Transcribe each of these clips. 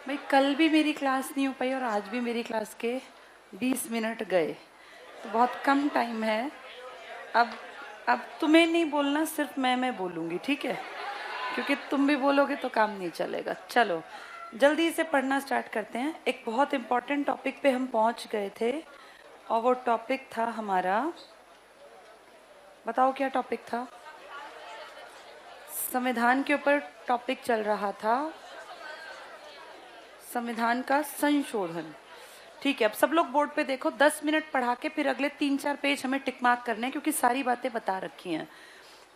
भाई कल भी मेरी क्लास नहीं हो पाई और आज भी मेरी क्लास के 20 मिनट गए, तो बहुत कम टाइम है। अब अब तुम्हें नहीं बोलना, सिर्फ मैं बोलूँगी, ठीक है? क्योंकि तुम भी बोलोगे तो काम नहीं चलेगा। चलो जल्दी से पढ़ना स्टार्ट करते हैं। एक बहुत इम्पोर्टेंट टॉपिक पे हम पहुंच गए थे और वो टॉपिक था हमारा, बताओ क्या टॉपिक था? संविधान के ऊपर टॉपिक चल रहा था, संविधान का संशोधन। ठीक है, अब सब लोग बोर्ड पे देखो। 10 मिनट पढ़ा के फिर अगले 3-4 पेज हमें टिक मार्क करने हैं, क्योंकि सारी बातें बता रखी हैं।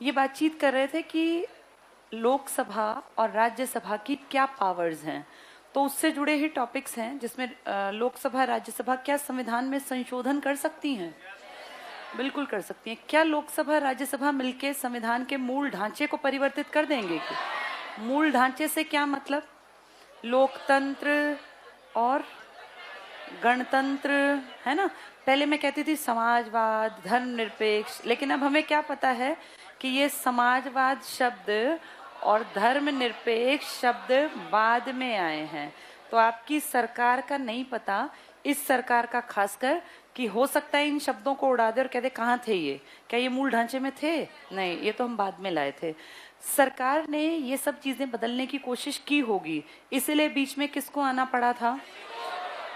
ये बातचीत कर रहे थे कि लोकसभा और राज्यसभा की क्या पावर्स हैं, तो उससे जुड़े ही टॉपिक्स हैं, जिसमें लोकसभा राज्यसभा क्या संविधान में संशोधन कर सकती हैं? बिल्कुल कर सकती हैं। क्या लोकसभा राज्यसभा मिलके संविधान के मूल ढांचे को परिवर्तित कर देंगे? कि मूल ढांचे से क्या मतलब? लोकतंत्र और गणतंत्र, है ना? पहले मैं कहती थी समाजवाद, धर्मनिरपेक्ष, लेकिन अब हमें क्या पता है कि ये समाजवाद शब्द और धर्मनिरपेक्ष शब्द बाद में आए हैं। तो आपकी सरकार का नहीं पता, इस सरकार का खासकर, कि हो सकता है इन शब्दों को उड़ा दे और कह दे कहाँ थे ये, क्या ये मूल ढांचे में थे? नहीं, ये तो हम बाद में लाए थे। सरकार ने ये सब चीजें बदलने की कोशिश की होगी, इसलिए बीच में किसको आना पड़ा था?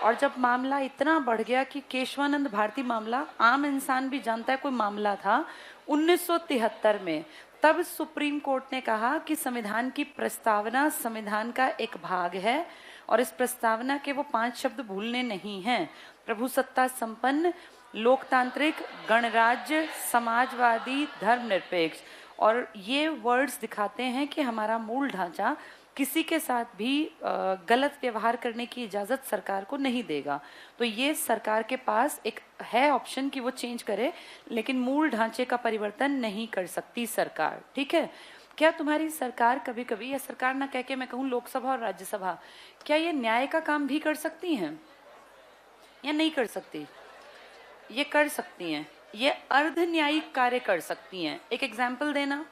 और जब मामला इतना बढ़ गया कि केशवानंद भारती मामला आम इंसान भी जानता है कोई मामला था 1973 में, तब सुप्रीम कोर्ट ने कहा कि संविधान की प्रस्तावना संविधान का एक भाग है और इस प्रस्तावना के वो 5 शब्द भूलने नहीं हैं: प्रभुसत्ता संपन्न, लोकतांत्रिक, गणराज्य, समाजवादी, धर्मनिरपेक्ष। और ये वर्ड्स दिखाते हैं कि हमारा मूल ढांचा किसी के साथ भी गलत व्यवहार करने की इजाजत सरकार को नहीं देगा। तो ये सरकार के पास एक है ऑप्शन कि वो चेंज करे, लेकिन मूल ढांचे का परिवर्तन नहीं कर सकती सरकार। ठीक है? क्या तुम्हारी सरकार कभी कभी, या सरकार ना कह के मैं कहूँ लोकसभा और राज्यसभा, क्या ये न्याय का काम भी कर सकती हैं या नहीं कर सकती? ये कर सकती हैं। ये अर्ध न्यायिक कार्य कर सकती हैं। एक एग्जाम्पल देना।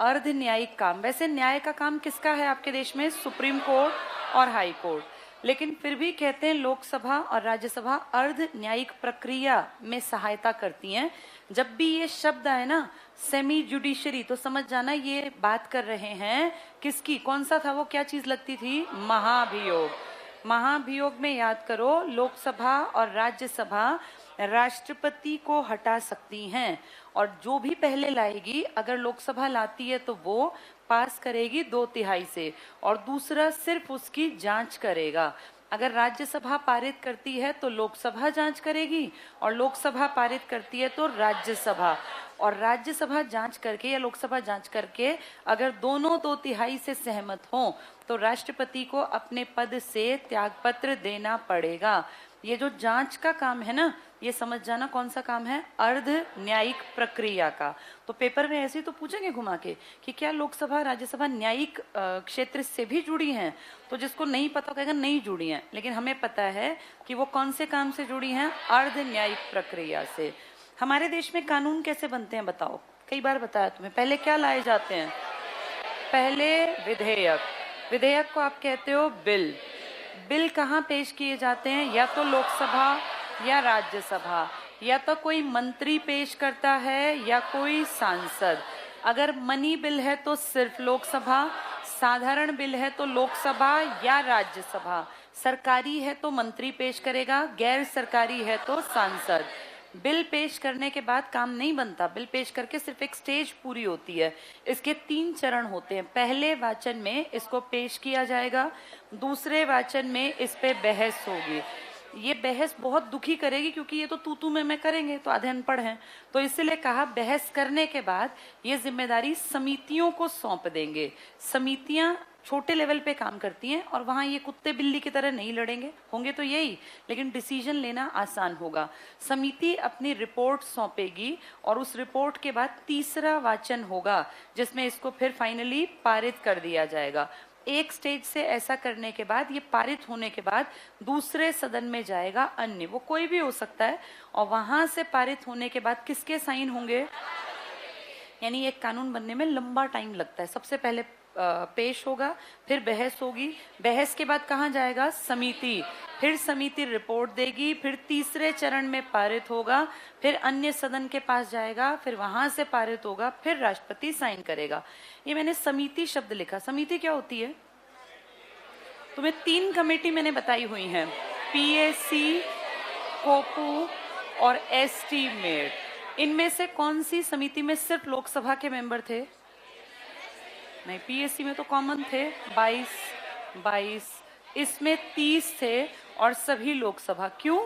अर्ध न्यायिक काम, वैसे न्याय का काम किसका है आपके देश में? सुप्रीम कोर्ट और हाई कोर्ट, लेकिन फिर भी कहते हैं लोकसभा और राज्यसभा अर्ध न्यायिक प्रक्रिया में सहायता करती हैं। जब भी ये शब्द आए ना, सेमी जुडिशरी, तो समझ जाना ये बात कर रहे हैं किसकी? कौन सा था वो, क्या चीज लगती थी? महाभियोग। महाभियोग में याद करो, लोकसभा और राज्यसभा राष्ट्रपति को हटा सकती हैं, और जो भी पहले लाएगी, अगर लोकसभा लाती है तो वो पास करेगी 2/3 से, और दूसरा सिर्फ उसकी जांच करेगा। अगर राज्यसभा पारित करती है तो लोकसभा जांच करेगी, और लोकसभा पारित करती है तो राज्यसभा, और राज्यसभा जांच करके या लोकसभा जांच करके अगर दोनों 2/3 से सहमत हों तो राष्ट्रपति को अपने पद से त्यागपत्र देना पड़ेगा। ये जो जांच का काम है ना, ये समझ जाना कौन सा काम है? अर्ध न्यायिक प्रक्रिया का। तो पेपर में ऐसे ही तो पूछेंगे घुमा के कि क्या लोकसभा राज्यसभा न्यायिक क्षेत्र से भी जुड़ी हैं? तो जिसको नहीं पता कहेगा नहीं जुड़ी हैं, लेकिन हमें पता है कि वो कौन से काम से जुड़ी हैं? अर्ध न्यायिक प्रक्रिया से। हमारे देश में कानून कैसे बनते हैं बताओ? कई बार बताया तुम्हें। पहले क्या लाए जाते हैं? पहले विधेयक। विधेयक को आप कहते हो बिल। बिल कहाँ पेश किए जाते हैं? या तो लोकसभा या राज्यसभा, या तो कोई मंत्री पेश करता है या कोई सांसद। अगर मनी बिल है तो सिर्फ लोकसभा, साधारण बिल है तो लोकसभा या राज्यसभा, सरकारी है तो मंत्री पेश करेगा, गैर सरकारी है तो सांसद। बिल पेश करने के बाद काम नहीं बनता, बिल पेश करके सिर्फ एक स्टेज पूरी होती है। इसके 3 चरण होते हैं। पहले वाचन में इसको पेश किया जाएगा, दूसरे वाचन में इस पे बहस होगी। ये बहस बहुत दुखी करेगी, क्योंकि ये तो तू मैं करेंगे, तो आधे अनपढ़ हैं, तो इसीलिए कहा बहस करने के बाद ये जिम्मेदारी समितियों को सौंप देंगे। समितियां छोटे लेवल पे काम करती हैं, और वहां ये कुत्ते बिल्ली की तरह नहीं लड़ेंगे, होंगे तो यही, लेकिन डिसीजन लेना आसान होगा। समिति अपनी रिपोर्ट सौंपेगी, और उस रिपोर्ट के बाद तीसरा वाचन होगा, जिसमें इसको फिर फाइनली पारित कर दिया जाएगा। एक स्टेज से ऐसा करने के बाद, ये पारित होने के बाद दूसरे सदन में जाएगा, अन्य, वो कोई भी हो सकता है, और वहां से पारित होने के बाद किसके साइन होंगे? यानी एक कानून बनने में लंबा टाइम लगता है। सबसे पहले पेश होगा, फिर बहस होगी, बहस के बाद कहाँ जाएगा, समिति, फिर समिति रिपोर्ट देगी, फिर तीसरे चरण में पारित होगा, फिर अन्य सदन के पास जाएगा, फिर वहां से पारित होगा, फिर राष्ट्रपति साइन करेगा। ये मैंने समिति शब्द लिखा। समिति क्या होती है? तुम्हें 3 कमेटी मैंने बताई हुई हैं, पीएसी, कोपू और एस्टीमेट। इनमें से कौन सी समिति में सिर्फ लोकसभा के मेंबर थे? नहीं, पीएससी में तो कॉमन थे 22, इसमें 30 थे और सभी लोकसभा। क्यों?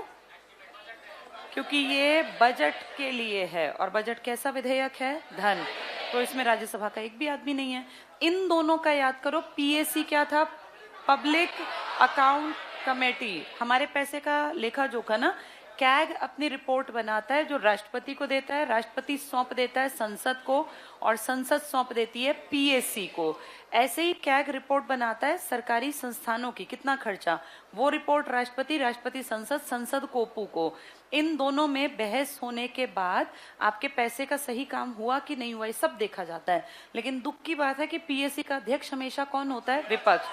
क्योंकि ये बजट के लिए है, और बजट कैसा विधेयक है? धन। तो इसमें राज्यसभा का एक भी आदमी नहीं है। इन दोनों का याद करो। पीएससी क्या था? पब्लिक अकाउंट कमेटी, हमारे पैसे का लेखा जोखा ना। कैग अपनी रिपोर्ट बनाता है जो राष्ट्रपति को देता है, राष्ट्रपति सौंप देता है संसद को, और संसद सौंप देती है पीएससी को। ऐसे ही कैग रिपोर्ट बनाता है सरकारी संस्थानों की, कितना खर्चा, वो रिपोर्ट राष्ट्रपति, राष्ट्रपति संसद, संसद कोपू को। इन दोनों में बहस होने के बाद आपके पैसे का सही काम हुआ कि नहीं हुआ, ये सब देखा जाता है। लेकिन दुख की बात है कि पीएससी का अध्यक्ष हमेशा कौन होता है? विपक्ष।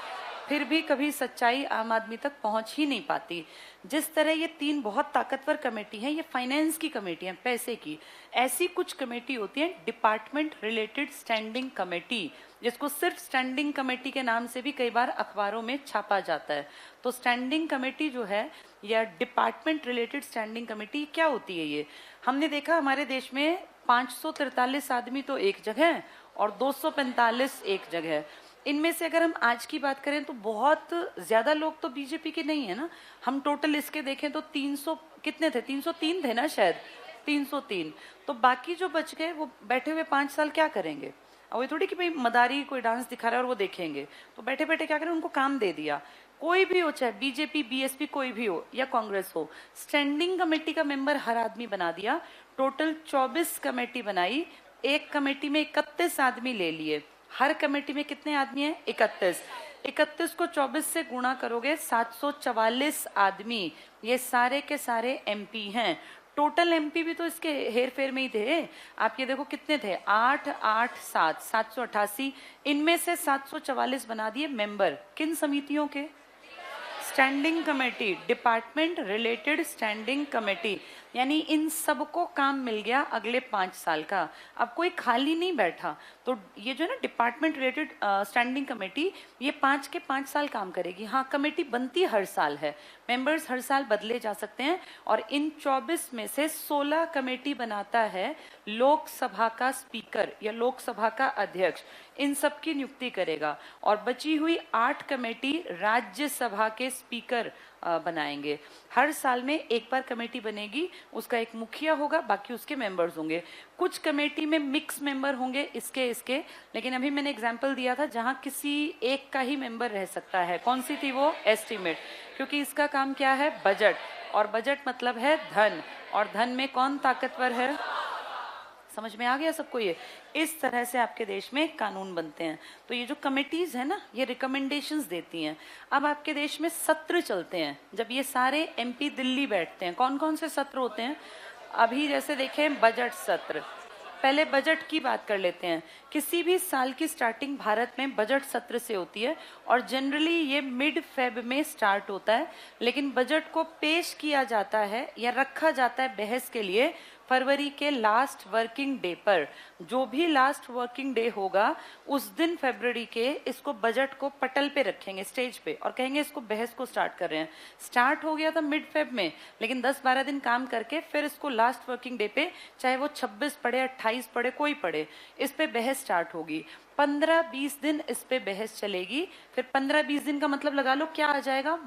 फिर भी कभी सच्चाई आम आदमी तक पहुंच ही नहीं पाती। जिस तरह ये 3 बहुत ताकतवर कमेटी हैं, ये फाइनेंस की कमेटी हैं, पैसे की। ऐसी कुछ कमेटी होती है डिपार्टमेंट रिलेटेड स्टैंडिंग कमेटी, जिसको सिर्फ स्टैंडिंग कमेटी के नाम से भी कई बार अखबारों में छापा जाता है। तो स्टैंडिंग कमेटी जो है, या डिपार्टमेंट रिलेटेड स्टैंडिंग कमेटी, क्या होती है ये? हमने देखा हमारे देश में 543 आदमी तो एक जगह और 245 एक जगह। इनमें से अगर हम आज की बात करें तो बहुत ज्यादा लोग तो बीजेपी के नहीं है ना। हम टोटल इसके देखें तो 300 कितने थे? 303 थे ना शायद, 303। तो बाकी जो बच गए वो बैठे हुए 5 साल क्या करेंगे? अब ये थोड़ी कि भाई मदारी कोई डांस दिखा रहा है और वो देखेंगे, तो बैठे बैठे क्या करें? उनको काम दे दिया। कोई भी हो, चाहे बीजेपी, बीएसपी, कोई भी हो या कांग्रेस हो, स्टैंडिंग कमेटी का मेंबर हर आदमी बना दिया। टोटल 24 कमेटी बनाई, एक कमेटी में 31 आदमी ले लिए। हर कमेटी में कितने आदमी हैं? 31। 31 को 24 से गुणा करोगे 744 आदमी, ये सारे के सारे एमपी हैं। टोटल एमपी भी तो इसके हेर फेर में ही थे। आप ये देखो कितने थे, 8, 8, 7, 788। इनमें से 744 बना दिए मेंबर। किन समितियों के? Standing committee, department related standing committee. यानी इन सबको काम मिल गया अगले 5 साल का। अब कोई खाली नहीं बैठा। तो ये जो है ना डिपार्टमेंट रिलेटेड स्टैंडिंग कमेटी, ये 5 के 5 साल काम करेगी। हाँ, कमेटी बनती हर साल है, मेंबर्स हर साल बदले जा सकते हैं, और इन 24 में से 16 कमेटी बनाता है लोकसभा का स्पीकर या लोकसभा का अध्यक्ष। इन सब की नियुक्ति करेगा। और बची हुई 8 कमेटी राज्यसभा के स्पीकर बनाएंगे। हर साल में एक बार कमेटी बनेगी, उसका एक मुखिया होगा, बाकी उसके मेंबर्स होंगे। कुछ कमेटी में मिक्स मेंबर होंगे, इसके, लेकिन अभी मैंने एग्जांपल दिया था जहां किसी एक का ही मेंबर रह सकता है। कौन सी थी वो? एस्टीमेट। क्योंकि इसका काम क्या है? बजट, और बजट मतलब है धन, और धन में कौन ताकतवर है? समझ में आ गया सबको? ये इस तरह से आपके देश में कानून बनते हैं। तो ये जो कमेटीज है ना, ये रिकमेंडेशंस देती हैं। अब आपके देश में सत्र चलते हैं, जब ये सारे एमपी दिल्ली बैठते हैं। कौन कौन से सत्र होते हैं? अभी जैसे देखें बजट सत्र। पहले बजट की बात कर लेते हैं। किसी भी साल की स्टार्टिंग भारत में बजट सत्र से होती है, और जनरली ये मिड फेब में स्टार्ट होता है। लेकिन बजट को पेश किया जाता है या रखा जाता है बहस के लिए फरवरी के लास्ट वर्किंग डे पर। जो भी लास्ट वर्किंग डे होगा उस दिन फरवरी के इसको बजट को पटल पे रखेंगे, स्टेज पे, और कहेंगे इसको बहस को स्टार्ट कर रहे हैं। स्टार्ट हो गया था मिड फेब में, लेकिन 10-12 दिन काम करके फिर इसको लास्ट वर्किंग डे पे, चाहे वो 26 पड़े, 28 पड़े, कोई पड़े, इस पे बहस स्टार्ट होगी। 15-20 दिन इस पे बहस चलेगी। फिर 15-20 दिन का मतलब लगा लो क्या आ जाएगा?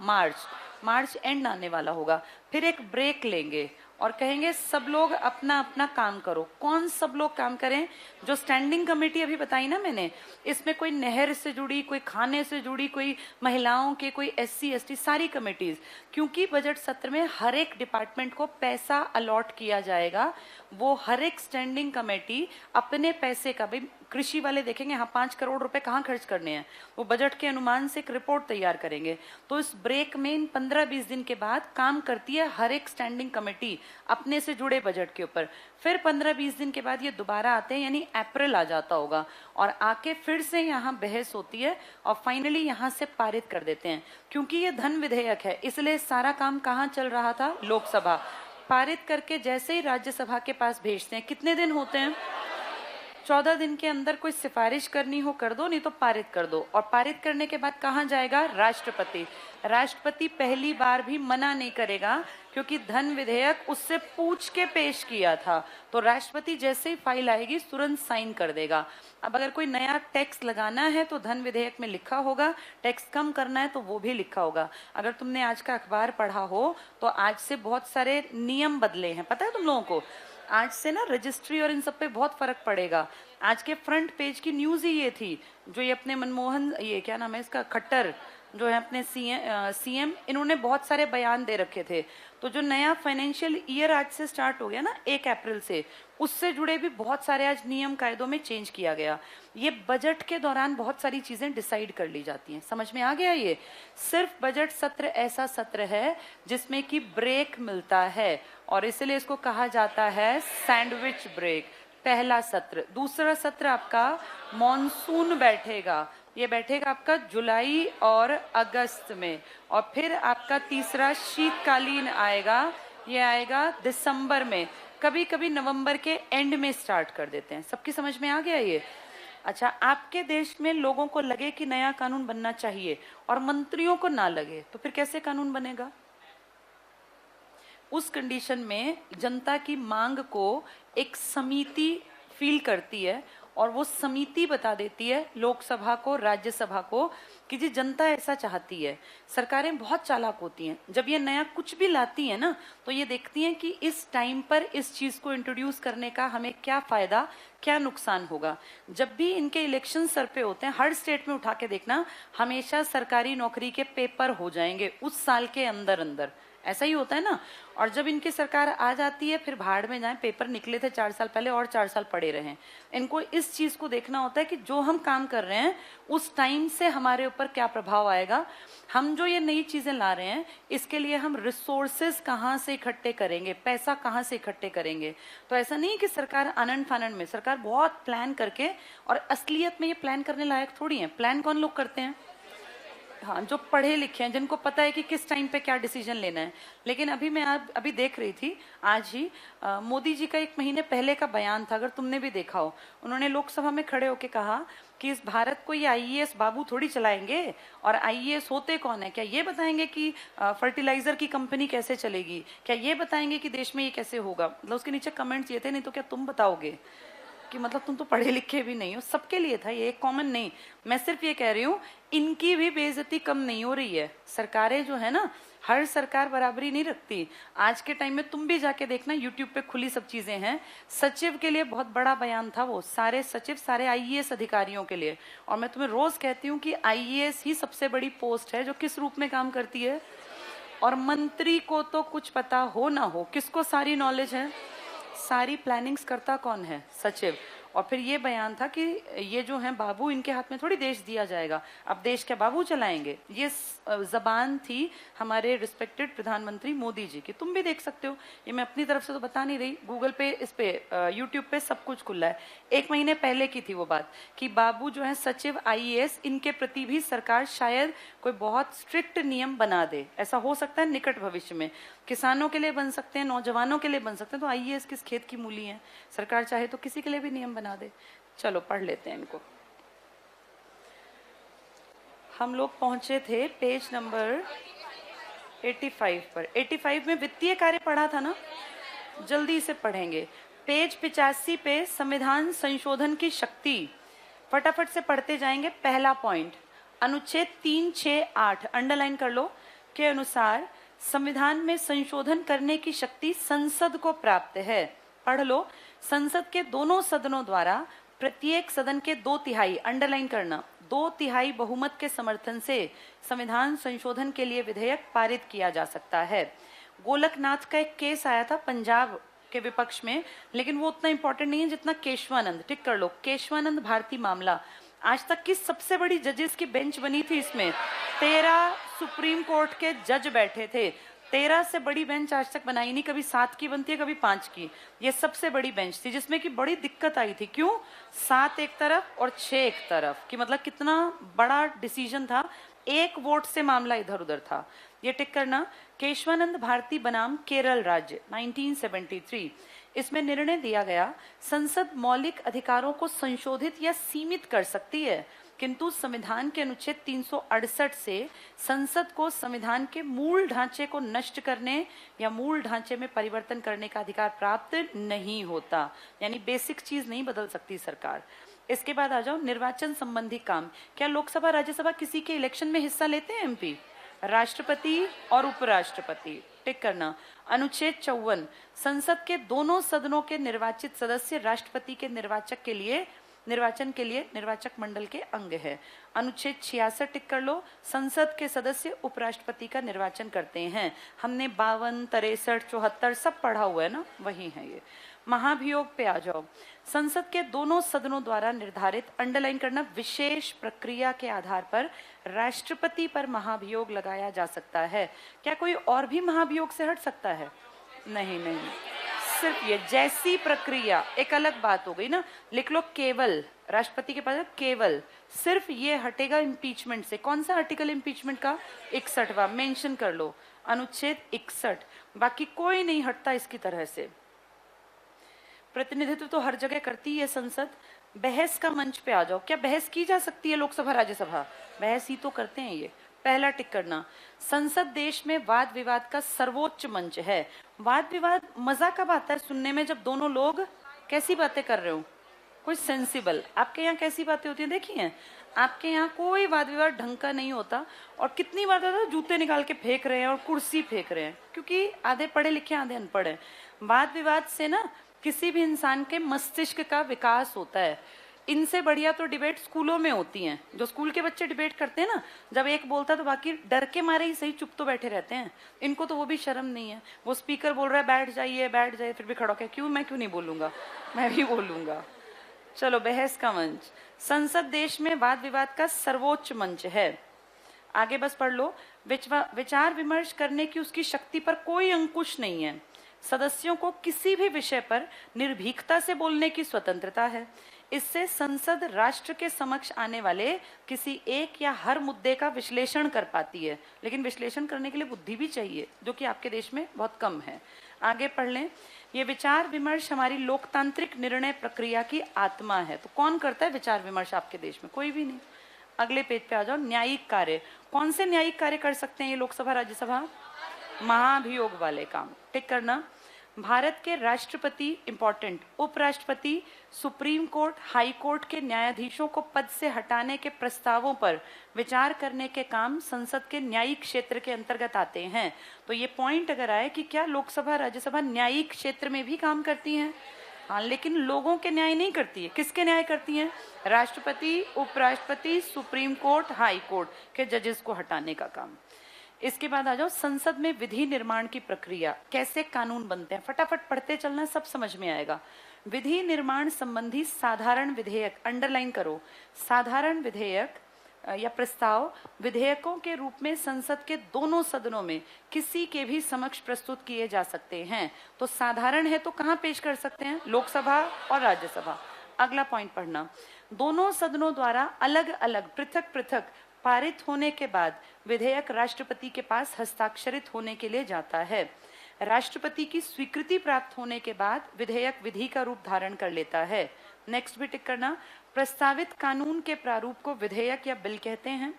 मार्च एंड आने वाला होगा। फिर एक ब्रेक लेंगे और कहेंगे सब लोग अपना अपना काम करो। कौन सब लोग काम करें? जो स्टैंडिंग कमेटी अभी बताई ना मैंने, इसमें कोई नहर से जुड़ी, कोई खाने से जुड़ी, कोई महिलाओं के, कोई SC ST, सारी कमेटीज। क्योंकि बजट सत्र में हर एक डिपार्टमेंट को पैसा अलॉट किया जाएगा, वो हर एक स्टैंडिंग कमेटी अपने पैसे का, भाई कृषि वाले देखेंगे हाँ 5 करोड़ रुपए कहाँ खर्च करने हैं, वो बजट के अनुमान से एक रिपोर्ट तैयार करेंगे। तो इस ब्रेक में इन 15-20 दिन के बाद काम करती है हर एक स्टैंडिंग कमेटी अपने से जुड़े बजट के ऊपर। फिर 15-20 दिन के बाद ये दोबारा आते हैं, यानी अप्रैल आ जाता होगा, और आके फिर से यहाँ बहस होती है और फाइनली यहाँ से पारित कर देते हैं। क्योंकि ये धन विधेयक है इसलिए सारा काम कहाँ चल रहा था, लोकसभा। पारित करके जैसे ही राज्यसभा के पास भेजते हैं, कितने दिन होते हैं, 14 दिन के अंदर कोई सिफारिश करनी हो कर दो, नहीं तो पारित कर दो। और पारित करने के बाद कहाँ जाएगा, राष्ट्रपति। राष्ट्रपति पहली बार भी मना नहीं करेगा क्योंकि धन विधेयक उससे पूछ के पेश किया था, तो राष्ट्रपति जैसे ही फाइल आएगी तुरंत साइन कर देगा। अब अगर कोई नया टैक्स लगाना है तो धन विधेयक में लिखा होगा, टैक्स कम करना है तो वो भी लिखा होगा। अगर तुमने आज का अखबार पढ़ा हो तो आज से बहुत सारे नियम बदले हैं, पता है तुम लोगों को। आज से ना रजिस्ट्री और इन सब पे बहुत फर्क पड़ेगा। आज के फ्रंट पेज की न्यूज ही ये थी, जो ये अपने मनमोहन, ये क्या नाम है इसका, खट्टर जो है अपने सीएम, इन्होंने बहुत सारे बयान दे रखे थे। तो जो नया फाइनेंशियल ईयर आज से स्टार्ट हो गया ना 1 अप्रैल से, उससे जुड़े भी बहुत सारे आज नियम कायदों में चेंज किया गया। ये बजट के दौरान बहुत सारी चीजें डिसाइड कर ली जाती हैं, समझ में आ गया। ये सिर्फ बजट सत्र ऐसा सत्र है जिसमें कि ब्रेक मिलता है और इसलिए इसको कहा जाता है सैंडविच ब्रेक। पहला सत्र। दूसरा सत्र आपका मॉनसून बैठेगा, ये बैठेगा आपका जुलाई और अगस्त में, और फिर आपका तीसरा शीतकालीन आएगा, ये आएगा दिसंबर में। कभी कभी नवंबर के एंड में स्टार्ट कर देते हैं। सबकी समझ में आ गया ये। अच्छा, आपके देश में लोगों को लगे कि नया कानून बनना चाहिए और मंत्रियों को ना लगे, तो फिर कैसे कानून बनेगा। उस कंडीशन में जनता की मांग को एक समिति फील करती है और वो समिति बता देती है लोकसभा को, राज्यसभा को कि जी जनता ऐसा चाहती है। सरकारें बहुत चालाक होती हैं, जब ये नया कुछ भी लाती हैं ना तो ये देखती हैं कि इस टाइम पर इस चीज को इंट्रोड्यूस करने का हमें क्या फायदा क्या नुकसान होगा। जब भी इनके इलेक्शन सर पे होते हैं, हर स्टेट में उठा के देखना, हमेशा सरकारी नौकरी के पेपर हो जाएंगे उस साल के अंदर अंदर, ऐसा ही होता है ना। और जब इनकी सरकार आ जाती है फिर भाड़ में जाए, पेपर निकले थे 4 साल पहले और 4 साल पड़े रहे। इनको इस चीज को देखना होता है कि जो हम काम कर रहे हैं उस टाइम से हमारे ऊपर क्या प्रभाव आएगा, हम जो ये नई चीजें ला रहे हैं इसके लिए हम रिसोर्सेज कहाँ से इकट्ठे करेंगे, पैसा कहाँ से इकट्ठे करेंगे। तो ऐसा नहीं कि सरकार आनंद फानंद में, सरकार बहुत प्लान करके, और असलियत में ये प्लान करने लायक थोड़ी है। प्लान कौन लोग करते हैं, हाँ, जो पढ़े लिखे हैं, जिनको पता है कि किस टाइम पे क्या डिसीजन लेना है। लेकिन अभी मैं अभी देख रही थी आज ही मोदी जी का 1 महीने पहले का बयान था, अगर तुमने भी देखा हो। उन्होंने लोकसभा में खड़े होकर कहा कि इस भारत को ये आईएएस बाबू थोड़ी चलाएंगे, और आईएएस होते कौन है, क्या ये बताएंगे कि फर्टिलाइजर की कंपनी कैसे चलेगी, क्या ये बताएंगे कि देश में ये कैसे होगा। मतलब उसके नीचे कमेंट्स ये थे, नहीं तो क्या तुम बताओगे, कि मतलब तुम तो पढ़े लिखे भी नहीं हो। सबके लिए था ये, एक कॉमन नहीं। मैं सिर्फ ये कह रही हूँ इनकी भी बेइज्जती कम नहीं हो रही है। सरकारें जो है ना, हर सरकार बराबरी नहीं रखती। आज के टाइम में तुम भी जाके देखना, यूट्यूब पे खुली सब चीजें हैं। सचिव के लिए बहुत बड़ा बयान था वो, सारे सचिव, सारे आईएएस अधिकारियों के लिए। और मैं तुम्हें रोज कहती हूँ कि आईएएस ही सबसे बड़ी पोस्ट है जो किस रूप में काम करती है। और मंत्री को तो कुछ पता हो ना हो, किसको सारी नॉलेज है, सारी प्लानिंग्स करता कौन है, सचिव। और फिर ये बयान था कि ये जो है बाबू, इनके हाथ में थोड़ी देश दिया जाएगा, अब देश क्या बाबू चलाएंगे। ये जबान थी हमारे रिस्पेक्टेड प्रधानमंत्री मोदी जी की। तुम भी देख सकते हो, ये मैं अपनी तरफ से तो बता नहीं रही, गूगल पे, इस पे यूट्यूब पे सब कुछ खुला है। 1 महीने पहले की थी वो बात कि बाबू जो है सचिव आईएएस, इनके प्रति भी सरकार शायद कोई बहुत स्ट्रिक्ट नियम बना दे। ऐसा हो सकता है निकट भविष्य में, किसानों के लिए बन सकते हैं, नौजवानों के लिए बन सकते हैं। तो आईएएस किस खेत की मूली है, सरकार चाहे तो किसी के लिए भी नियम बना दे। चलो पढ़ लेते हैं इनको। हम लोग पहुंचे थे पेज नंबर 85 पर। 85 में वित्तीय कार्य पढ़ा था ना, जल्दी से पढ़ेंगे। पेज 85 पे संविधान संशोधन की शक्ति, फटाफट से पढ़ते जाएंगे। पहला पॉइंट, अनुच्छेद 368 अंडरलाइन कर लो, के अनुसार संविधान में संशोधन करने की शक्ति संसद को प्राप्त है। पढ़ लो, संसद के दोनों सदनों द्वारा प्रत्येक सदन के 2/3, अंडरलाइन करना, 2/3 बहुमत के समर्थन से संविधान संशोधन के लिए विधेयक पारित किया जा सकता है। गोलकनाथ का एक केस आया था पंजाब के विपक्ष में, लेकिन वो उतना इंपॉर्टेंट नहीं है जितना केशवानंद। टिक कर लो, केशवानंद भारती मामला। आज तक की सबसे बड़ी जजेस की बेंच बनी थी इसमें, 13 सुप्रीम कोर्ट के जज बैठे थे। 13 से बड़ी बेंच आज तक बनाई नहीं, कभी 7 की बनती है, कभी 5 की। ये सबसे बड़ी बेंच थी जिसमें कि बड़ी दिक्कत आई थी। क्यों? 7 एक तरफ और 6 एक तरफ, कि मतलब कितना बड़ा डिसीजन था, एक वोट से मामला इधर उधर था। ये टिक करना, केशवानंद भारती बनाम केरल राज्य 1973। इसमें निर्णय दिया गया, संसद मौलिक अधिकारों को संशोधित या सीमित कर सकती है, किंतु संविधान के अनुच्छेद 368 से संसद को संविधान के मूल ढांचे को नष्ट करने या मूल ढांचे में परिवर्तन करने का अधिकार प्राप्त नहीं होता। यानी बेसिक चीज नहीं बदल सकती सरकार। इसके बाद आ जाओ निर्वाचन संबंधी काम। क्या लोकसभा राज्यसभा किसी के इलेक्शन में हिस्सा लेते हैं एमपी? राष्ट्रपति और उपराष्ट्रपति। टिक करना, अनुच्छेद 54, संसद के दोनों सदनों के निर्वाचित सदस्य राष्ट्रपति के निर्वाचन के लिए निर्वाचक मंडल के अंग है। अनुच्छेद 66 टिक कर लो, संसद के सदस्य उपराष्ट्रपति का निर्वाचन करते हैं। हमने 52, 63, 74 सब पढ़ा हुआ है ना, वही है ये। महाभियोग पे आ जाओ। संसद के दोनों सदनों द्वारा निर्धारित, अंडरलाइन करना, विशेष प्रक्रिया के आधार पर राष्ट्रपति पर महाभियोग लगाया जा सकता है। क्या कोई और भी महाभियोग से हट सकता है? नहीं, सिर्फ ये जैसी प्रक्रिया। एक अलग बात हो गई ना, लिख लो केवल, राष्ट्रपति के पास केवल, सिर्फ ये हटेगा इम्पीचमेंट से। कौन सा आर्टिकल इम्पीचमेंट का? 61वां, मेंशन कर लो, अनुच्छेद 61। बाकी कोई नहीं हटता इसकी तरह से। प्रतिनिधित्व तो हर जगह करती है संसद। बहस का मंच पे आ जाओ। क्या बहस की जा सकती है लोकसभा राज्यसभा? बहस ही तो करते हैं ये। पहला टिक करना, संसद देश में वाद विवाद का सर्वोच्च मंच है। वाद विवाद मजा कब आता है सुनने में? जब दोनों लोग कैसी बातें कर रहे हो, कोई सेंसिबल। आपके यहाँ कैसी बातें होती हैं देखी हैं? आपके यहाँ कोई वाद विवाद ढंग का नहीं होता। और कितनी बार होता है जूते निकाल के फेंक रहे हैं और कुर्सी फेंक रहे हैं, क्योंकि आधे पढ़े लिखे आधे अनपढ़ हैं। वाद विवाद से ना किसी भी इंसान के मस्तिष्क का विकास होता है। इनसे बढ़िया तो डिबेट स्कूलों में होती हैं। जो स्कूल के बच्चे डिबेट करते हैं ना, जब एक बोलता है तो बाकी डर के मारे ही सही चुप तो बैठे रहते हैं। इनको तो वो भी शर्म नहीं है। वो स्पीकर बोल रहा है बैठ जाइए, फिर भी खड़ा होकर क्यों, मैं क्यों नहीं बोलूंगा, मैं भी बोलूंगा। चलो, बहस का मंच। संसद देश में वाद विवाद का सर्वोच्च मंच है। आगे बस पढ़ लो, विचार विमर्श करने की उसकी शक्ति पर कोई अंकुश नहीं है। सदस्यों को किसी भी विषय पर निर्भीकता से बोलने की स्वतंत्रता है। इससे संसद राष्ट्र के समक्ष आने वाले किसी एक या हर मुद्दे का विश्लेषण कर पाती है, लेकिन विश्लेषण करने के लिए बुद्धि भी चाहिए, जो कि आपके देश में बहुत कम है। आगे पढ़ लें, ये विचार विमर्श हमारी लोकतांत्रिक निर्णय प्रक्रिया की आत्मा है। तो कौन करता है विचार विमर्श आपके देश में? कोई भी नहीं। अगले पेज पे आ जाओ, न्यायिक कार्य। कौन से न्यायिक कार्य कर सकते हैं ये लोकसभा राज्यसभा? महाभियोग वाले काम। टिक करना, भारत के राष्ट्रपति इंपॉर्टेंट, उपराष्ट्रपति, सुप्रीम कोर्ट, हाई कोर्ट के न्यायाधीशों को पद से हटाने के प्रस्तावों पर विचार करने के काम संसद के न्यायिक क्षेत्र के अंतर्गत आते हैं। तो ये पॉइंट अगर आए कि क्या लोकसभा राज्यसभा न्यायिक क्षेत्र में भी काम करती हैं? हाँ, लेकिन लोगों के न्याय नहीं करती है। किसके न्याय करती हैं? राष्ट्रपति, उपराष्ट्रपति, सुप्रीम कोर्ट, हाई कोर्ट के जजेस को हटाने का काम। इसके बाद आ जाओ, संसद में विधि निर्माण की प्रक्रिया, कैसे कानून बनते हैं। फटाफट पढ़ते चलना, सब समझ में आएगा। विधि निर्माण संबंधी साधारण विधेयक, अंडरलाइन करो, साधारण विधेयक या प्रस्ताव विधेयकों के रूप में संसद के दोनों सदनों में किसी के भी समक्ष प्रस्तुत किए जा सकते हैं। तो साधारण है तो कहाँ पेश कर सकते हैं? लोकसभा और राज्यसभा। अगला पॉइंट पढ़ना, दोनों सदनों द्वारा अलग अलग पृथक पृथक पारित होने के बाद विधेयक राष्ट्रपति के पास हस्ताक्षरित होने के लिए जाता है। राष्ट्रपति की स्वीकृति प्राप्त होने के बाद विधेयक विधि का रूप धारण कर लेता है। नेक्स्ट भी टिक करना, प्रस्तावित कानून के प्रारूप को विधेयक या बिल कहते हैं।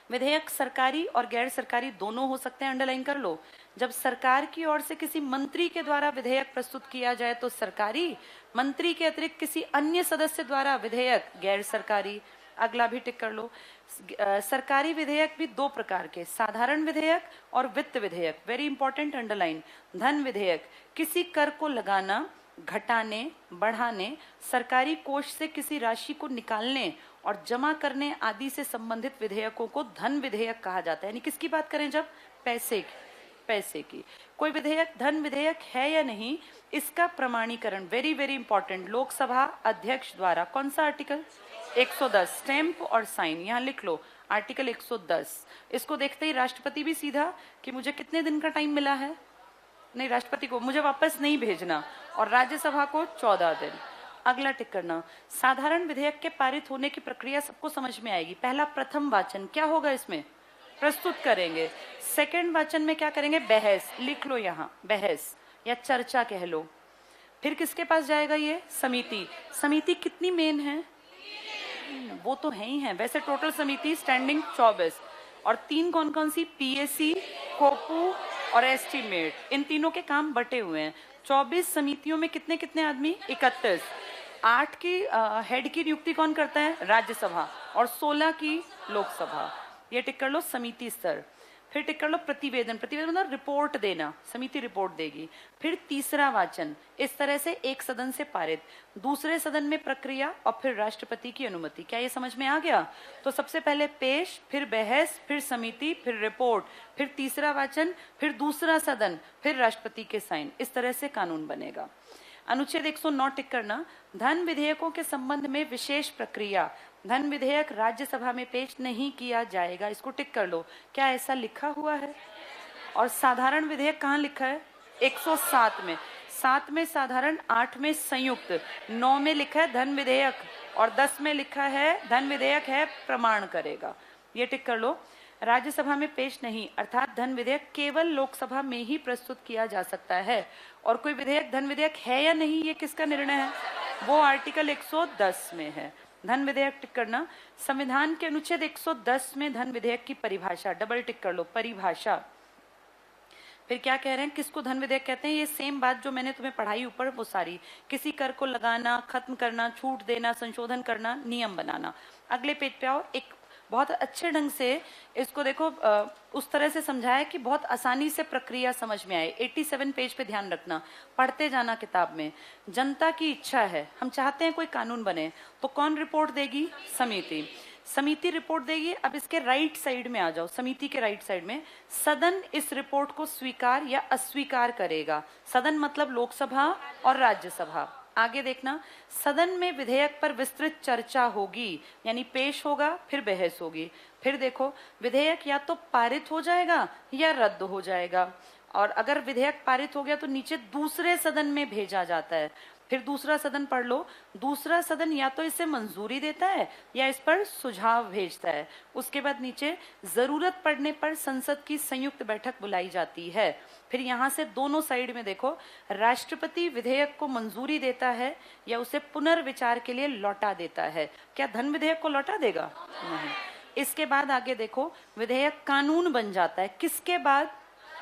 विधेयक सरकारी और गैर सरकारी दोनों हो सकते हैं, अंडरलाइन कर लो। जब सरकार की ओर से किसी मंत्री के द्वारा विधेयक प्रस्तुत किया जाए तो सरकारी, मंत्री के अतिरिक्त किसी अन्य सदस्य द्वारा विधेयक गैर सरकारी। अगला भी टिक कर लो, सरकारी विधेयक भी दो प्रकार के, साधारण विधेयक और वित्त विधेयक। Very important, underline. धन विधेयक, किसी कर को लगाना, घटाने, बढ़ाने, सरकारी कोष से किसी राशि को निकालने और जमा करने आदि से संबंधित विधेयकों को धन विधेयक कहा जाता है। यानी किसकी बात करें? जब पैसे की। पैसे की। कोई विधेयक धन विधेयक है या नहीं, इसका प्रमाणीकरण वेरी वेरी इंपॉर्टेंट, लोकसभा अध्यक्ष द्वारा। कौन सा आर्टिकल? 110, स्टैंप और साइन, यहाँ लिख लो आर्टिकल 110। इसको देखते ही राष्ट्रपति भी सीधा कि मुझे कितने दिन का टाइम मिला है, नहीं राष्ट्रपति को मुझे वापस नहीं भेजना, और राज्यसभा को 14 दिन। अगला टिक करना, साधारण विधेयक के पारित होने की प्रक्रिया सबको समझ में आएगी। पहला प्रथम वाचन क्या होगा, इसमें प्रस्तुत करेंगे। सेकंड वाचन में क्या करेंगे, बहस, लिख लो यहाँ बहस या चर्चा कह लो। फिर किसके पास जाएगा ये, समिति। समिति कितनी मेन है, वो तो है ही है वैसे, टोटल समिति स्टैंडिंग 24, और 3 कौन कौन सी, पीएसी, कोपू और एस्टीमेट, इन तीनों के काम बटे हुए हैं। 24 समितियों में कितने कितने आदमी, 31। 8 की हेड की नियुक्ति कौन करता है, राज्यसभा, और 16 की लोकसभा। ये टिक कर लो समिति स्तर। फिर टिक कर लो प्रतिवेदन, प्रतिवेदन मतलब रिपोर्ट देना, समिति रिपोर्ट देगी। फिर तीसरा वाचन, इस तरह से एक सदन से पारित, दूसरे सदन में प्रक्रिया, और फिर राष्ट्रपति की अनुमति। क्या ये समझ में आ गया? तो सबसे पहले पेश, फिर बहस, फिर समिति, फिर रिपोर्ट, फिर तीसरा वाचन, फिर दूसरा सदन, फिर राष्ट्रपति के साइन। इस तरह से कानून बनेगा। अनुच्छेद 109 टिक करना, धन विधेयकों के संबंध में विशेष प्रक्रिया, धन विधेयक राज्यसभा में पेश नहीं किया जाएगा। इसको टिक कर लो, क्या ऐसा लिखा हुआ है? और साधारण विधेयक कहाँ लिखा है, 107 में। 7 में साधारण, 8 में संयुक्त, 9 में लिखा है धन विधेयक, और 10 में लिखा है धन विधेयक है प्रमाण करेगा। ये टिक कर लो। राज्यसभा में पेश नहीं, अर्थात धन विधेयक केवल लोकसभा में ही प्रस्तुत किया जा सकता है। और कोई विधेयक धन विधेयक है या नहीं, ये किसका निर्णय है, वो आर्टिकल 110 में है। धन विधेयक टिक करना, संविधान के अनुच्छेद 110 में धन विधेयक की परिभाषा, डबल टिक कर लो, परिभाषा। फिर क्या कह रहे हैं, किसको धन विधेयक कहते हैं, ये सेम बात जो मैंने तुम्हें पढ़ाई ऊपर वो सारी, किसी कर को लगाना, खत्म करना, छूट देना, संशोधन करना, नियम बनाना। अगले पेज पे आओ, एक बहुत अच्छे ढंग से इसको देखो, उस तरह से समझाया कि बहुत आसानी से प्रक्रिया समझ में आए। 87 पेज पे ध्यान रखना, पढ़ते जाना किताब में। जनता की इच्छा है, हम चाहते हैं कोई कानून बने, तो कौन रिपोर्ट देगी, समिति। समिति रिपोर्ट देगी। अब इसके राइट साइड में आ जाओ, समिति के राइट साइड में, सदन इस रिपोर्ट को स्वीकार या अस्वीकार करेगा। सदन मतलब लोकसभा और राज्यसभा। आगे देखना, सदन में विधेयक पर विस्तृत चर्चा होगी, यानी पेश होगा फिर बहस होगी। फिर देखो, विधेयक या तो पारित हो जाएगा या रद्द हो जाएगा, और अगर विधेयक पारित हो गया तो नीचे दूसरे सदन में भेजा जाता है। फिर दूसरा सदन पढ़ लो, दूसरा सदन या तो इसे मंजूरी देता है या इस पर सुझाव भेजता है। उसके बाद नीचे जरूरत पड़ने पर संसद की संयुक्त बैठक बुलाई जाती है। फिर यहाँ से दोनों साइड में देखो, राष्ट्रपति विधेयक को मंजूरी देता है या उसे पुनर्विचार के लिए लौटा देता है। क्या धन विधेयक को लौटा देगा? नहीं। इसके बाद आगे देखो, विधेयक कानून बन जाता है, किसके बाद,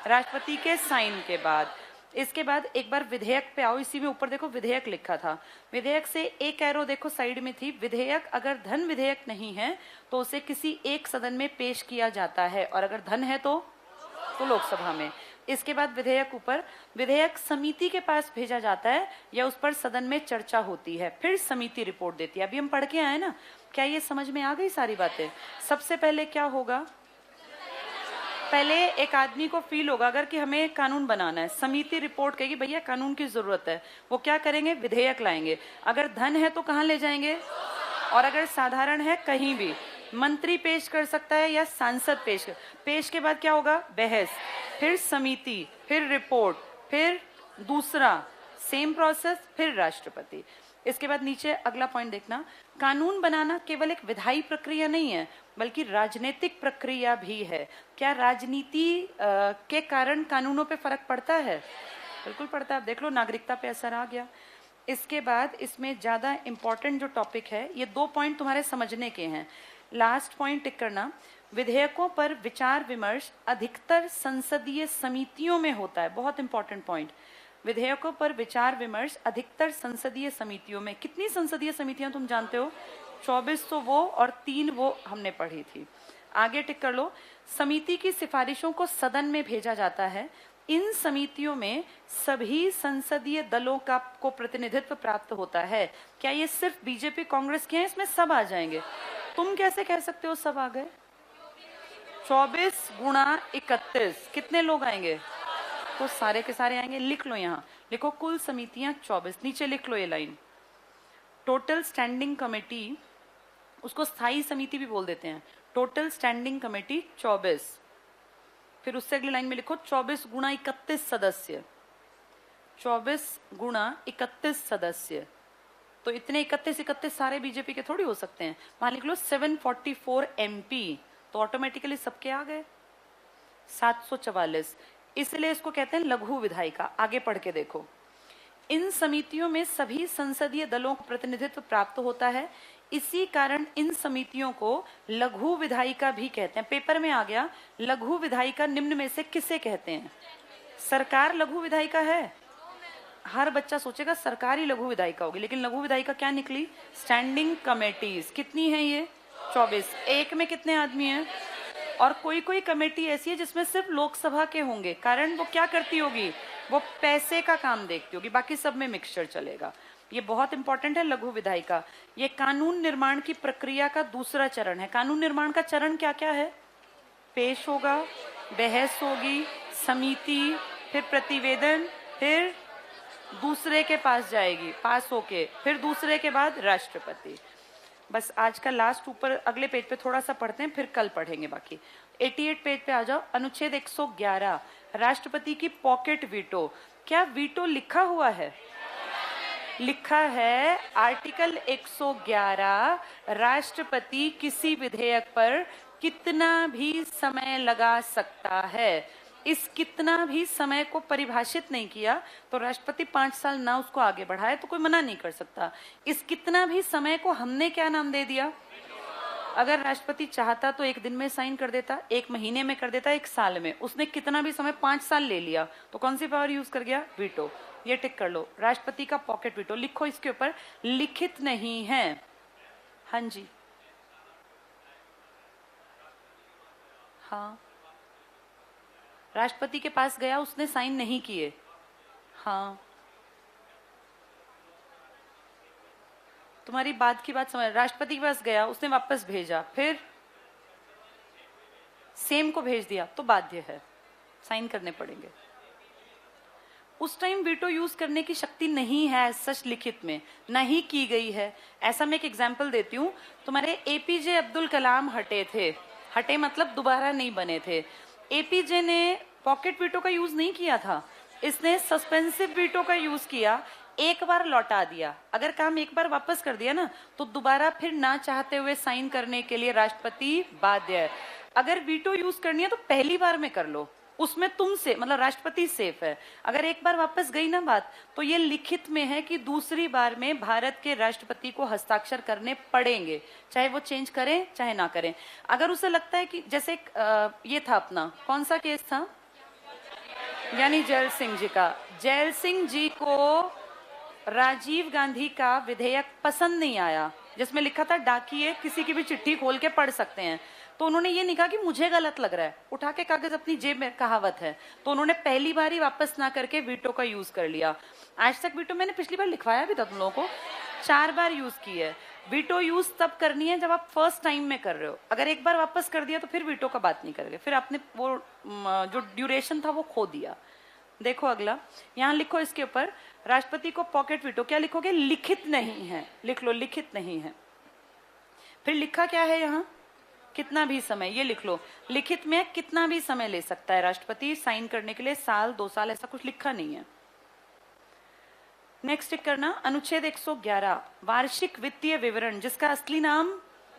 राष्ट्रपति के साइन के बाद। इसके बाद एक बार विधेयक पे आओ, इसी में ऊपर देखो विधेयक लिखा था, विधेयक से एक एरो देखो साइड में थी, विधेयक अगर धन विधेयक नहीं है तो उसे किसी एक सदन में पेश किया जाता है, और अगर धन है तो लोकसभा में। इसके बाद विधेयक ऊपर, विधेयक समिति के पास भेजा जाता है या उस पर सदन में चर्चा होती है, फिर समिति रिपोर्ट देती है। अभी हम पढ़ के आए ना, क्या ये समझ में आ गई सारी बातें? सबसे पहले क्या होगा, पहले एक आदमी को फील होगा अगर कि हमें कानून बनाना है, समिति रिपोर्ट कहेगी भैया कानून की जरूरत है, वो क्या करेंगे, विधेयक लाएंगे। अगर धन है तो कहाँ ले जाएंगे, और अगर साधारण है कहीं भी, मंत्री पेश कर सकता है या सांसद पेश के बाद क्या होगा, बहस, फिर समिति, फिर रिपोर्ट, फिर दूसरा सेम प्रोसेस, फिर राष्ट्रपति। इसके बाद नीचे अगला पॉइंट देखना, कानून बनाना केवल एक विधायी प्रक्रिया नहीं है बल्कि राजनीतिक प्रक्रिया भी है। क्या राजनीति के कारण कानूनों पे फर्क पड़ता है? बिल्कुल पड़ता है। आप देख लो, नागरिकता पे असर आ गया। इसके बाद इसमें ज्यादा इंपॉर्टेंट जो टॉपिक है, ये 2 पॉइंट तुम्हारे समझने के हैं। लास्ट पॉइंट टिक करना, विधेयकों पर विचार विमर्श अधिकतर संसदीय समितियों में होता है। बहुत इंपॉर्टेंट पॉइंट, विधेयकों पर विचार विमर्श अधिकतर संसदीय समितियों में। कितनी संसदीय समितियां तुम जानते हो? 24 तो वो और 3 वो हमने पढ़ी थी। आगे टिक कर लो, समिति की सिफारिशों को सदन में भेजा जाता है। इन समितियों में सभी संसदीय दलों का को प्रतिनिधित्व प्राप्त होता है। क्या ये सिर्फ बीजेपी कांग्रेस के हैं? इसमें सब आ जाएंगे। तुम कैसे कह सकते हो सब आ गए? 24 गुणा 31 कितने लोग आएंगे? तो सारे के सारे आएंगे। लिख लो, यहाँ लिखो कुल समितियां 24, नीचे लिख लो ये लाइन। टोटल स्टैंडिंग कमेटी, उसको स्थायी समिति भी बोल देते हैं। टोटल स्टैंडिंग कमेटी 24, फिर उससे अगली लाइन में लिखो 24 गुणा 31 सदस्य, 24 गुणा 31 सदस्य। तो इतने 31 सारे बीजेपी के थोड़ी हो सकते हैं। वहां लिख लो 744 MP, तो ऑटोमेटिकली सबके आ गए 744। इसलिए इसको कहते हैं लघु विधायिका। आगे पढ़ के देखो, इन समितियों में सभी संसदीय दलों को प्रतिनिधित्व प्राप्त होता है। इसी कारण इन समितियों को लघु विधायिका भी कहते हैं। पेपर में आ गया, लघु विधायिका निम्न में से किसे कहते हैं? सरकार लघु विधायिका है। हर बच्चा सोचेगा सरकारी लघु विधायिका होगी, लेकिन लघु विधायिका क्या निकली? Standing committees. कितनी है ये? 24। एक में कितने आदमी हैं? और कोई कोई कमेटी ऐसी है जिसमें सिर्फ लोकसभा के होंगे, कारण वो क्या करती होगी? वो पैसे का काम देखती होगी, बाकी सब में मिक्सचर चलेगा। ये बहुत इंपॉर्टेंट है लघु विधायिका। ये कानून निर्माण की प्रक्रिया का दूसरा चरण है। कानून निर्माण का चरण क्या क्या है? पेश होगा, बहस होगी, समिति, फिर प्रतिवेदन, फिर दूसरे के पास जाएगी पास होके, फिर दूसरे के बाद राष्ट्रपति। बस आज का लास्ट ऊपर अगले पेज पे थोड़ा सा पढ़ते हैं, फिर कल पढ़ेंगे बाकी। 88 पेज पे आ जाओ। अनुच्छेद 111, राष्ट्रपति की पॉकेट वीटो। क्या वीटो लिखा हुआ है? लिखा है आर्टिकल 111, राष्ट्रपति किसी विधेयक पर कितना भी समय लगा सकता है। इस कितना भी समय को परिभाषित नहीं किया, तो राष्ट्रपति 5 साल ना उसको आगे बढ़ाए तो कोई मना नहीं कर सकता। इस कितना भी समय को हमने क्या नाम दे दिया? अगर राष्ट्रपति चाहता तो 1 दिन में साइन कर देता, 1 महीने में कर देता, 1 साल में। उसने कितना भी समय 5 साल ले लिया, तो कौन सी पावर यूज कर गया? वीटो। ये टिक कर लो, राष्ट्रपति का पॉकेट वीटो। लिखो इसके ऊपर, लिखित नहीं है। हाँ जी, हाँ, राष्ट्रपति के पास गया, उसने साइन नहीं किए। हाँ, तुम्हारी बात की बात समझ। राष्ट्रपति के पास गया, उसने वापस भेजा, फिर सेम को भेज दिया, तो बाध्य है, साइन करने पड़ेंगे। उस टाइम वीटो यूज करने की शक्ति नहीं है सच लिखित में, नहीं की गई है। ऐसा मैं एक एग्जांपल देती हूँ। तुम्हारे APJ अब्दुल कलाम हटे थे, हटे मतलब दोबारा नहीं बने थे। APJ ने पॉकेट वीटो का यूज नहीं किया था, इसने सस्पेंसिव वीटो का यूज किया। एक बार लौटा दिया, अगर काम एक बार वापस कर दिया ना, तो दोबारा फिर ना चाहते हुए साइन करने के लिए राष्ट्रपति बाध्य है। अगर वीटो यूज करनी है तो पहली बार में कर लो, उसमें तुमसे मतलब राष्ट्रपति सेफ है। अगर एक बार वापस गई ना बात, तो ये लिखित में है कि दूसरी बार में भारत के राष्ट्रपति को हस्ताक्षर करने पड़ेंगे, चाहे वो चेंज करें चाहे ना करें। अगर उसे लगता है कि जैसे ये था अपना, कौन सा केस था? यानी जैल सिंह जी का। जैल सिंह जी को राजीव गांधी का विधेयक पसंद नहीं आया, जिसमें लिखा था डाकिये किसी की भी चिट्ठी खोल के पढ़ सकते हैं। तो उन्होंने ये नहीं कहा कि मुझे गलत लग रहा है, उठा के कागज अपनी जेब में, कहावत है। तो उन्होंने पहली बार ही वापस ना करके वीटो का यूज कर लिया। आज तक वीटो मैंने पिछली बार लिखवाया भी था तुम लोगों को, 4 बार यूज की है। वीटो यूज तब करनी है जब आप फर्स्ट टाइम में कर रहे हो। अगर एक बार वापस कर दिया तो फिर वीटो का बात नहीं करोगे, फिर आपने वो जो ड्यूरेशन था वो खो दिया। देखो अगला, यहाँ लिखो इसके ऊपर, राष्ट्रपति को पॉकेट वीटो। क्या लिखोगे? लिखित नहीं है। लिख लो, लिखित नहीं है। फिर लिखा क्या है यहाँ? कितना भी समय। ये लिख लो, लिखित में कितना भी समय ले सकता है राष्ट्रपति साइन करने के लिए, साल 2 साल, ऐसा कुछ लिखा नहीं है। नेक्स्ट टिक करना, अनुच्छेद 111, वार्षिक वित्तीय विवरण, जिसका असली नाम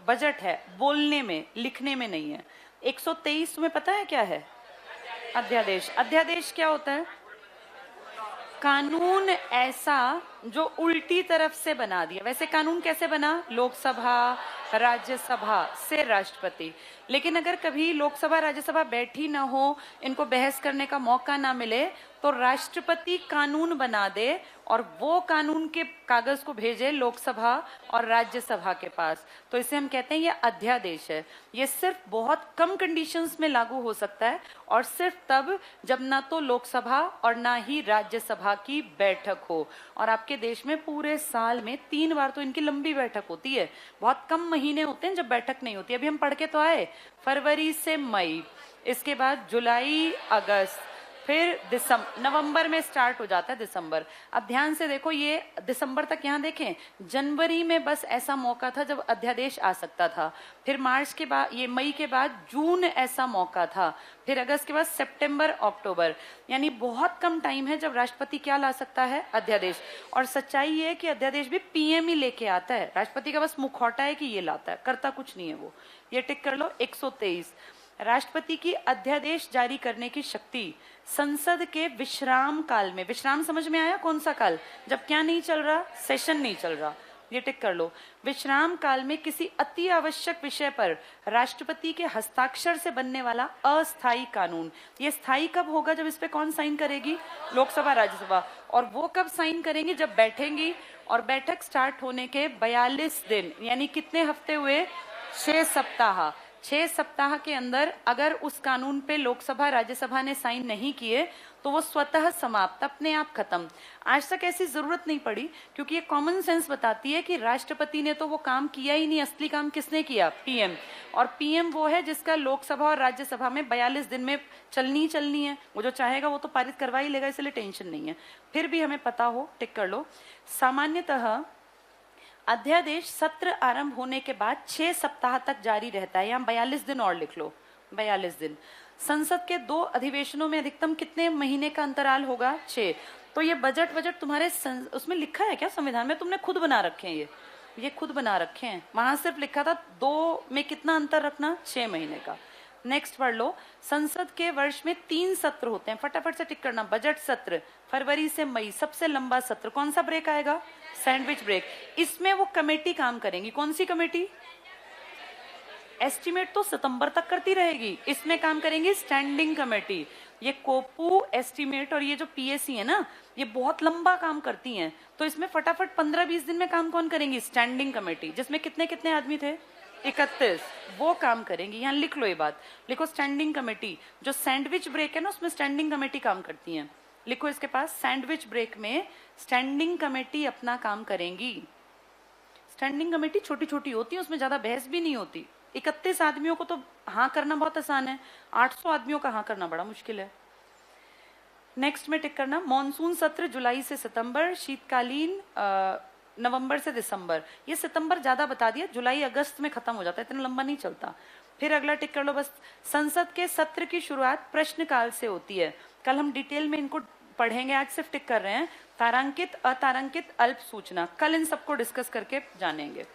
बजट है, बोलने में लिखने में नहीं है। 123 तुम्हें पता है क्या है? अध्यादेश। अध्यादेश क्या होता है? कानून ऐसा जो उल्टी तरफ से बना दिया। वैसे कानून कैसे बना? लोकसभा राज्यसभा से राष्ट्रपति। लेकिन अगर कभी लोकसभा राज्यसभा बैठी ना हो, इनको बहस करने का मौका ना मिले, तो राष्ट्रपति कानून बना दे और वो कानून के कागज को भेजे लोकसभा और राज्यसभा के पास। तो इसे हम कहते हैं ये अध्यादेश है। ये सिर्फ बहुत कम कंडीशंस में लागू हो सकता है और सिर्फ तब जब ना तो लोकसभा और ना ही राज्यसभा की बैठक हो। और आपके देश में पूरे साल में 3 बार तो इनकी लंबी बैठक होती है। बहुत कम महीने होते हैं जब बैठक नहीं होती। अभी हम पढ़ के तो आए, फरवरी से मई, इसके बाद जुलाई अगस्त, फिर नवंबर में स्टार्ट हो जाता है दिसंबर। अब ध्यान से देखो, ये दिसंबर तक यहाँ देखें, जनवरी में बस ऐसा मौका था जब अध्यादेश आ सकता था, फिर मार्च के बाद, ये मई के बाद जून ऐसा मौका था, फिर अगस्त के बाद सितंबर अक्टूबर, यानी बहुत कम टाइम है जब राष्ट्रपति क्या ला सकता है, अध्यादेश। और सच्चाई ये है कि अध्यादेश भी पीएम ही लेके आता है, राष्ट्रपति का बस मुखौटा है कि ये लाता है, करता कुछ नहीं है वो। ये टिक कर लो। 123, राष्ट्रपति की अध्यादेश जारी करने की शक्ति संसद के विश्राम काल में, विश्राम समझ में आया, कौन सा काल, जब क्या नहीं चल रहा, सेशन नहीं चल रहा, ये टिक कर लो। विश्राम काल में किसी अति आवश्यक विषय पर राष्ट्रपति के हस्ताक्षर से बनने वाला अस्थायी कानून, ये स्थायी कब होगा, जब इस पे कौन साइन करेगी, लोकसभा राज्यसभा, और वो कब साइन करेंगी, जब बैठेंगी, और बैठक स्टार्ट होने के 42 दिन, यानी कितने हफ्ते हुए, 6 सप्ताह। 6 सप्ताह के अंदर अगर उस कानून पे लोकसभा राज्यसभा ने साइन नहीं किए तो वो स्वतः समाप्त, अपने आप खत्म। आज तक ऐसी जरूरत नहीं पड़ी, क्योंकि ये कॉमन सेंस बताती है कि राष्ट्रपति ने तो वो काम किया ही नहीं, असली काम किसने किया, पीएम। और पीएम वो है जिसका लोकसभा और राज्यसभा में 42 दिन में चलनी है, वो जो चाहेगा वो तो पारित करवा ही लेगा, इसलिए टेंशन नहीं है। फिर भी हमें पता हो, टिक कर लो, सामान्यतः अध्यादेश सत्र आरंभ होने के बाद 6 सप्ताह तक जारी रहता है, यहाँ 42 दिन और लिख लो, 42 दिन। संसद के 2 अधिवेशनों में अधिकतम कितने महीने का अंतराल होगा, 6। तो ये बजट तुम्हारे उसमें लिखा है क्या, संविधान में तुमने खुद बना रखे हैं, ये खुद बना रखे हैं, वहां सिर्फ लिखा था 2 में कितना अंतर रखना, 6 महीने का। नेक्स्ट पढ़ लो, संसद के वर्ष में 3 सत्र होते हैं, फटाफट से टिक करना। बजट सत्र फरवरी से मई, सबसे लंबा सत्र, कौन सा ब्रेक आएगा, सैंडविच ब्रेक। इसमें वो कमेटी काम करेंगी, कौन सी कमेटी, एस्टीमेट तो सितंबर तक करती रहेगी, इसमें काम करेंगी स्टैंडिंग कमेटी। ये कोपू, एस्टीमेट और ये जो पीएससी है ना, ये बहुत लंबा काम करती हैं, तो इसमें फटाफट 15-20 दिन में काम कौन करेंगी, स्टैंडिंग कमेटी, जिसमें कितने कितने आदमी थे, 31, वो काम करेंगी। यहाँ लिख लो, ये बात लिखो, स्टैंडिंग कमेटी। जो सैंडविच ब्रेक है ना, उसमें स्टैंडिंग कमेटी काम करती है, लिखो इसके पास, सैंडविच ब्रेक में स्टैंडिंग कमेटी अपना काम करेंगी। स्टैंडिंग कमेटी छोटी छोटी होती है, उसमें ज्यादा बहस भी नहीं होती। 31 आदमियों को तो हाँ करना बहुत आसान है, 800 आदमियों का हाँ करना बड़ा मुश्किल है। नेक्स्ट में टिक करना, मॉनसून सत्र जुलाई से सितंबर, शीतकालीन नवंबर से दिसंबर। ये सितंबर ज्यादा बता दिया, जुलाई अगस्त में खत्म हो जाता है, इतना लंबा नहीं चलता। फिर अगला टिक कर लो बस, संसद के सत्र की शुरुआत प्रश्नकाल से होती है। कल हम डिटेल में इनको पढ़ेंगे, आज सिर्फ टिक कर रहे हैं। तारांकित, अतारांकित, अल्प सूचना, कल इन सबको डिस्कस करके जानेंगे।